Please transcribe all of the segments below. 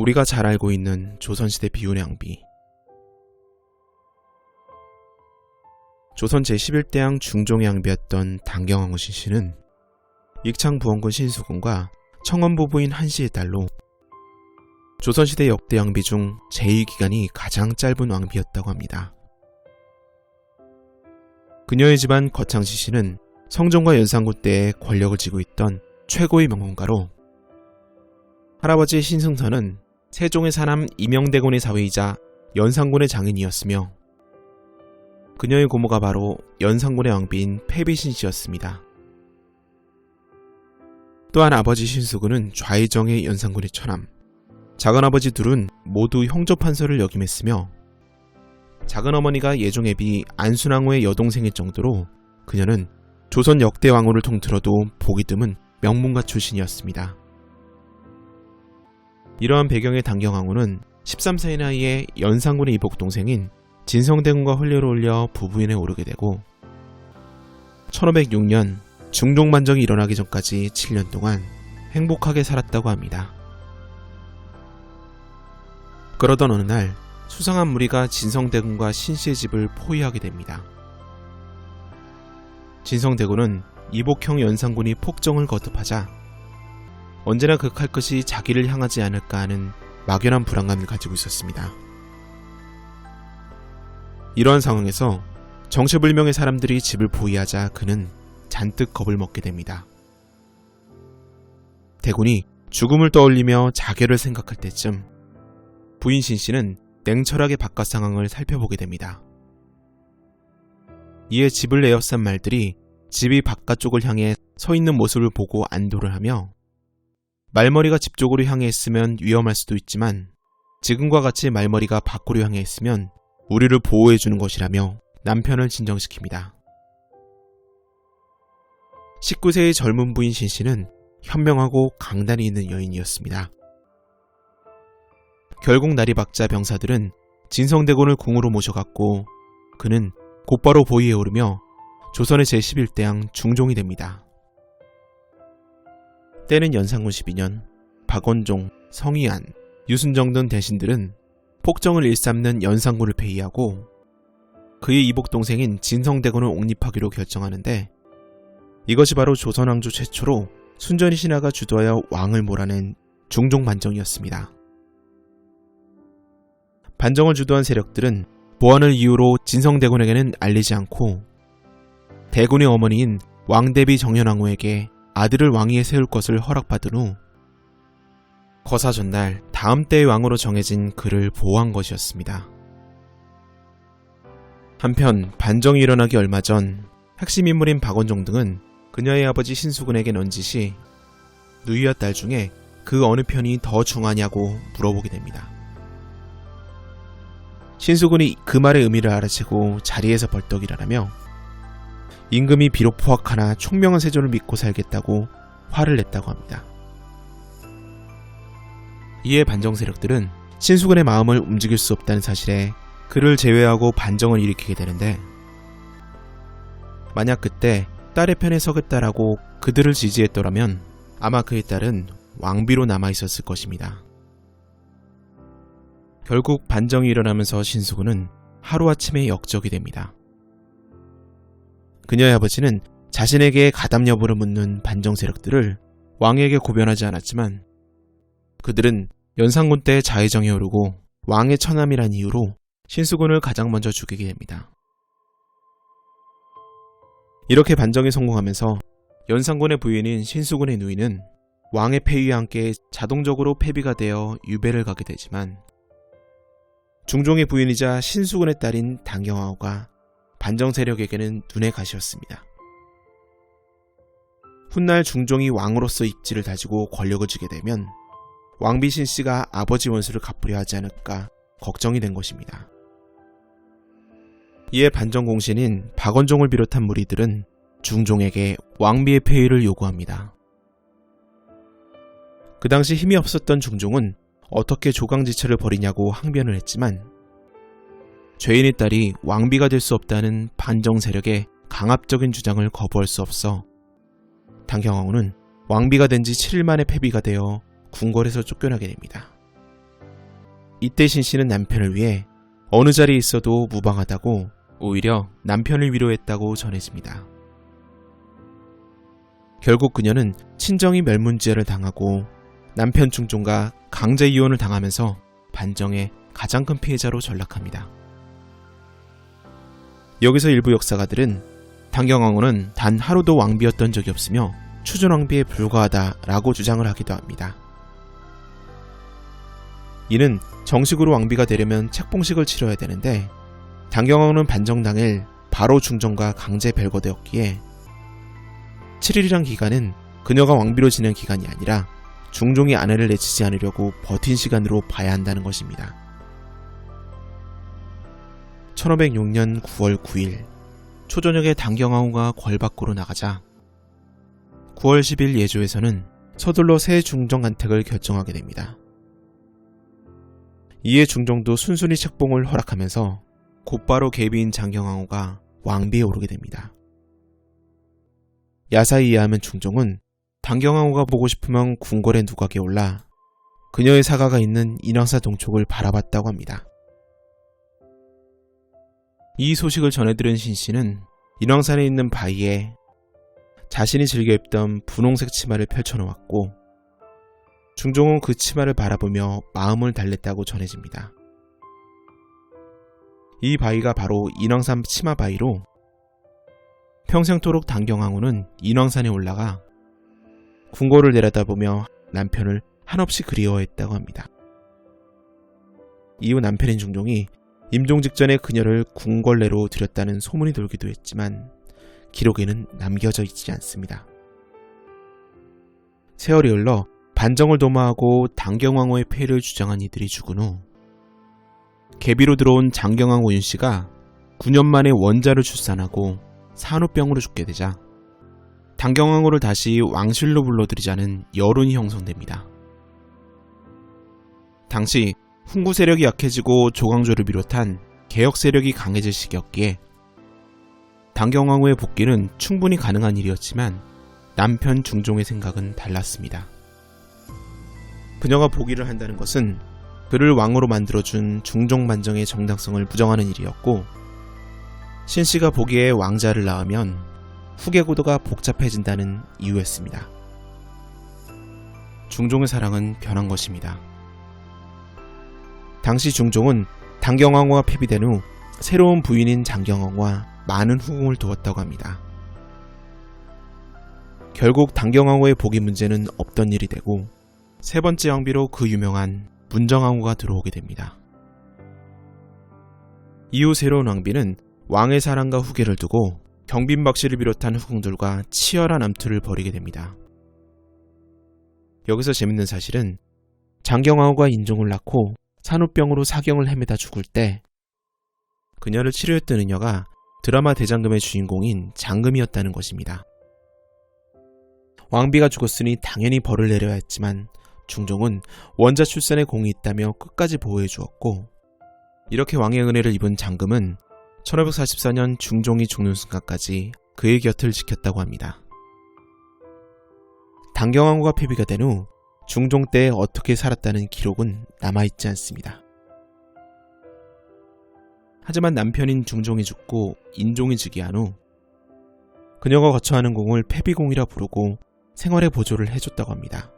우리가 잘 알고 있는 조선시대 비운의 왕비. 조선 제11대왕 중종의 왕비였던 당경왕후 신씨는 익창부원군 신수군과 청원부부인 한씨의 딸로 조선시대 역대 왕비 중 제2기간이 가장 짧은 왕비였다고 합니다. 그녀의 집안 거창시 씨는 성종과 연산군 때에 권력을 쥐고 있던 최고의 명문가로 할아버지 신승선은 세종의 사남 이명대군의 사위이자 연산군의 장인이었으며 그녀의 고모가 바로 연산군의 왕비인 패비신 씨였습니다. 또한 아버지 신수군은 좌의정의 연산군의 처남, 작은아버지 둘은 모두 형조판서를 역임했으며 작은어머니가 예종애비 안순왕후의 여동생일 정도로 그녀는 조선 역대 왕후를 통틀어도 보기 드문 명문가 출신이었습니다. 이러한 배경의 당경왕후는 13세의 나이에 연산군의 이복동생인 진성대군과婚례를 올려 부부인에 오르게 되고 1506년 중종반정이 일어나기 전까지 7년 동안 행복하게 살았다고 합니다. 그러던 어느 날 수상한 무리가 진성대군과 신씨의 집을 포위하게 됩니다. 진성대군은 이복형 연산군이 폭정을 거듭하자 언제나 그 칼끝이 자기를 향하지 않을까 하는 막연한 불안감을 가지고 있었습니다. 이러한 상황에서 정체불명의 사람들이 집을 포위하자 그는 잔뜩 겁을 먹게 됩니다. 대군이 죽음을 떠올리며 자결을 생각할 때쯤 부인 신씨는 냉철하게 바깥 상황을 살펴보게 됩니다. 이에 집을 에워싼 말들이 집이 바깥쪽을 향해 서 있는 모습을 보고 안도를 하며 말머리가 집 쪽으로 향해 있으면 위험할 수도 있지만 지금과 같이 말머리가 밖으로 향해 있으면 우리를 보호해주는 것이라며 남편을 진정시킵니다. 19세의 젊은 부인 신씨는 현명하고 강단이 있는 여인이었습니다. 결국 날이 밝자 병사들은 진성대군을 궁으로 모셔갔고 그는 곧바로 보위에 오르며 조선의 제11대왕 중종이 됩니다. 때는 연산군 12년 박원종, 성희안, 유순정 등 대신들은 폭정을 일삼는 연산군을 폐위하고 그의 이복동생인 진성대군을 옹립하기로 결정하는데 이것이 바로 조선왕조 최초로 순전히 신하가 주도하여 왕을 몰아낸 중종반정이었습니다. 반정을 주도한 세력들은 보안을 이유로 진성대군에게는 알리지 않고 대군의 어머니인 왕대비 정현왕후에게 아들을 왕위에 세울 것을 허락받은 후 거사 전날 다음 때의 왕으로 정해진 그를 보호한 것이었습니다. 한편 반정이 일어나기 얼마 전 핵심 인물인 박원종 등은 그녀의 아버지 신수군에게 넌지시 누이와 딸 중에 그 어느 편이 더 중하냐고 물어보게 됩니다. 신수군이 그 말의 의미를 알아채고 자리에서 벌떡 일어나며 임금이 비록 포악하나 총명한 세조를 믿고 살겠다고 화를 냈다고 합니다. 이에 반정 세력들은 신수군의 마음을 움직일 수 없다는 사실에 그를 제외하고 반정을 일으키게 되는데 만약 그때 딸의 편에 서겠다라고 그들을 지지했더라면 아마 그의 딸은 왕비로 남아있었을 것입니다. 결국 반정이 일어나면서 신수군은 하루아침에 역적이 됩니다. 그녀의 아버지는 자신에게 가담 여부를 묻는 반정 세력들을 왕에게 고변하지 않았지만 그들은 연산군 때 좌의정에 오르고 왕의 처남이란 이유로 신수군을 가장 먼저 죽이게 됩니다. 이렇게 반정에 성공하면서 연산군의 부인인 신수군의 누이는 왕의 폐위와 함께 자동적으로 폐비가 되어 유배를 가게 되지만 중종의 부인이자 신수군의 딸인 당경왕후가 반정 세력에게는 눈의 가시였습니다. 훗날 중종이 왕으로서 입지를 다지고 권력을 쥐게 되면 왕비 신씨가 아버지 원수를 갚으려 하지 않을까 걱정이 된 것입니다. 이에 반정 공신인 박원종을 비롯한 무리들은 중종에게 왕비의 폐위를 요구합니다. 그 당시 힘이 없었던 중종은 어떻게 조강지처를 벌이냐고 항변을 했지만 죄인의 딸이 왕비가 될 수 없다는 반정 세력의 강압적인 주장을 거부할 수 없어 당경왕후는 왕비가 된 지 7일 만에 폐비가 되어 궁궐에서 쫓겨나게 됩니다. 이때 신씨는 남편을 위해 어느 자리에 있어도 무방하다고 오히려 남편을 위로했다고 전해집니다. 결국 그녀는 친정이 멸문지혈을 당하고 남편 중종과 강제 이혼을 당하면서 반정의 가장 큰 피해자로 전락합니다. 여기서 일부 역사가들은 당경왕후는 단 하루도 왕비였던 적이 없으며 추존왕비에 불과하다라고 주장을 하기도 합니다. 이는 정식으로 왕비가 되려면 책봉식을 치러야 되는데 당경왕후는 반정 당일 바로 중종과 강제 별거되었기에 7일이란 기간은 그녀가 왕비로 지낸 기간이 아니라 중종이 아내를 내치지 않으려고 버틴 시간으로 봐야 한다는 것입니다. 1506년 9월 9일 초저녁에 당경왕후가 궐 밖으로 나가자 9월 10일 예조에서는 서둘러 새 중종 간택을 결정하게 됩니다. 이에 중종도 순순히 책봉을 허락하면서 곧바로 계비인 장경왕후가 왕비에 오르게 됩니다. 야사에 의하면 중종은 당경왕후가 보고 싶으면 궁궐의 누각에 올라 그녀의 사가가 있는 인왕사 동쪽을 바라봤다고 합니다. 이 소식을 전해들은 신씨는 인왕산에 있는 바위에 자신이 즐겨 입던 분홍색 치마를 펼쳐놓았고 중종은 그 치마를 바라보며 마음을 달랬다고 전해집니다. 이 바위가 바로 인왕산 치마 바위로 평생토록 당경왕후는 인왕산에 올라가 궁궐을 내려다보며 남편을 한없이 그리워했다고 합니다. 이후 남편인 중종이 임종 직전에 그녀를 궁궐내로 들였다는 소문이 돌기도 했지만 기록에는 남겨져 있지 않습니다. 세월이 흘러 반정을 도모하고 당경왕후의 폐위를 주장한 이들이 죽은 후 계비로 들어온 장경왕후 윤씨가 9년 만에 원자를 출산하고 산후병으로 죽게 되자 당경왕후를 다시 왕실로 불러들이자는 여론이 형성됩니다. 당시 훈구 세력이 약해지고 조광조를 비롯한 개혁 세력이 강해질 시기였기에 당경왕후의 복귀는 충분히 가능한 일이었지만 남편 중종의 생각은 달랐습니다. 그녀가 복위를 한다는 것은 그를 왕으로 만들어준 중종 반정의 정당성을 부정하는 일이었고 신씨가 보기에 왕자를 낳으면 후계 구도가 복잡해진다는 이유였습니다. 중종의 사랑은 변한 것입니다. 당시 중종은 당경왕후가 폐비된 후 새로운 부인인 장경왕후와 많은 후궁을 두었다고 합니다. 결국 당경왕후의 복위 문제는 없던 일이 되고 세 번째 왕비로 그 유명한 문정왕후가 들어오게 됩니다. 이후 새로운 왕비는 왕의 사랑과 후계를 두고 경빈박씨를 비롯한 후궁들과 치열한 암투를 벌이게 됩니다. 여기서 재밌는 사실은 장경왕후가 인종을 낳고 산후병으로 사경을 헤매다 죽을 때 그녀를 치료했던 의녀가 드라마 대장금의 주인공인 장금이었다는 것입니다. 왕비가 죽었으니 당연히 벌을 내려야 했지만 중종은 원자 출산에 공이 있다며 끝까지 보호해 주었고 이렇게 왕의 은혜를 입은 장금은 1544년 중종이 죽는 순간까지 그의 곁을 지켰다고 합니다. 당경왕후가 폐비가 된 후 중종 때 어떻게 살았다는 기록은 남아있지 않습니다. 하지만 남편인 중종이 죽고 인종이 즉위한 후 그녀가 거처하는 공을 폐비공이라 부르고 생활의 보조를 해줬다고 합니다.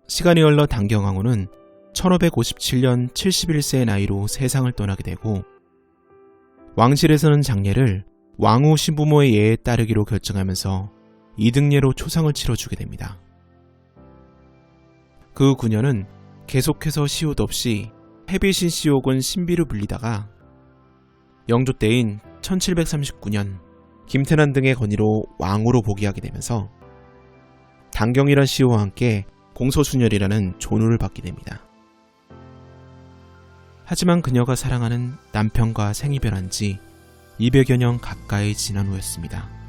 시간이 흘러 당경왕후는 1557년 71세의 나이로 세상을 떠나게 되고 왕실에서는 장례를 왕후 신부모의 예에 따르기로 결정하면서 이등례로 초상을 치러주게 됩니다. 그 9년은 계속해서 시옷 없이 폐비신 씨 혹은 신비로 불리다가 영조 때인 1739년 김태난 등의 건의로 왕으로 복위하게 되면서 당경이란 시호와 함께 공소순열이라는 존호를 받게 됩니다. 하지만 그녀가 사랑하는 남편과 생이 변한 지 200여 년 가까이 지난 후였습니다.